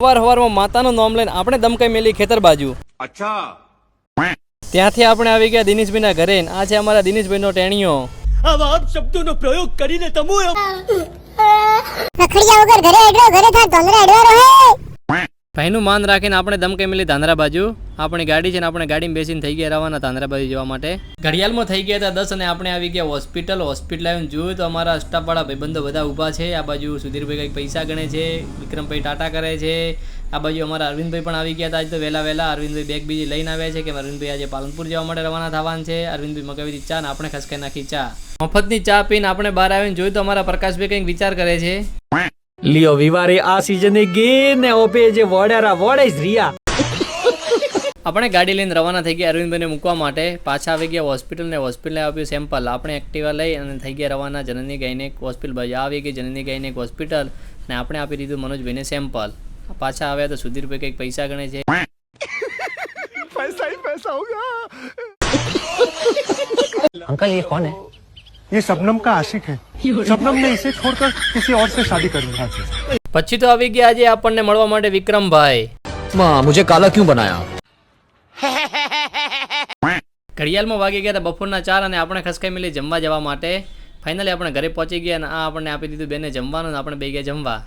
સવારમાં માતાનું નામ લઈને આપણે દમકાઈ મેલી ખેતર બાજુ. અચ્છા. ત્યાંથી આપણે આવી ગયા દિનેશભાઈના ઘરે. આ છે અમારા દિનેશભાઈનો ટેણીયો. આવા શબ્દોનો પ્રયોગ કરીને તમે રખડિયા વગર ઘરે એડરો ઘરે થા તોંદરા એડવારો હે. ભાઈનું માન રાખીને આપણે દમકાઈ મેલી ધાંધરા બાજુ. આપણી ગાડી છે ને આપણે ગાડીમાં બેસીને થઈ ગયા રવાના ધાંધરા બાજુ જવા માટે. ઘડિયાળમાં થઈ ગયા હતા 10 અને આપણે આવી ગયા હોસ્પિટલ આવીને જોયું તો અમારા સ્ટાફવાળા ભાઈબંધો બધા ઊભા છે. આ બાજુ સુધીરભાઈ કંઈક પૈસા ગણે છે, વિક્રમભાઈ ટાટા કરે છે. આ બાજુ અમારા અરવિંદભાઈ પણ આવી ગયા હતા આજ તો વહેલા. અરવિંદભાઈ બેગ બીજી લઈને આવ્યા છે કે અરવિંદભાઈ આજે પાલનપુર જવા માટે રવાના થવાનું છે. અરવિંદભાઈ મગાવી ચા ને આપણે ખસકાઈ નાખી ચા. મફતની ચા પીને આપણે બહાર આવીને જોયું તો અમારા પ્રકાશભાઈ કંઈક વિચાર કરે છે. લિયો વિવારે આ સીઝને ગે ને ઓપે જે વોડારા વોડે જ રિયા. આપણે ગાડી લઈને રવાના થઈ ગયા અરવિંદભાઈને મૂકવા માટે. પાછા આવી ગયા હોસ્પિટલે આપ્યું સેમ્પલ. આપણે એક્ટિવા લઈ અને થઈ ગયા રવાના જનની ગાયનેક હોસ્પિટલ બાજુ. આવી ગઈ જનની ગાયનેક હોસ્પિટલ ને આપણે આપી દીધું મનોજભાઈને સેમ્પલ. પાછા આવ્યા તો સુધીરભાઈ કંઈક પૈસા ગણે છે. પૈસા ही पैसा होगा. अंकल ये कौन है? ये शबनम का आशिक है. शबनम ने इसे छोड़कर किसी और से शादी कर ली है. પછી તો આવી ગયા આજે આપણને મળવા માટે વિક્રમભાઈ. माँ मुझे काला क्यों बनाया? ઘડિયાળમાં વાગી ગયા હતા બપોરના 4 અને આપણે ખસકાઈ મેલી જમવા જવા માટે. ફાઇનલી આપણે ઘરે પહોંચી ગયા અને આ આપણને આપી દીધું બેને જમવાનું ને આપણે બે ગયા જમવા.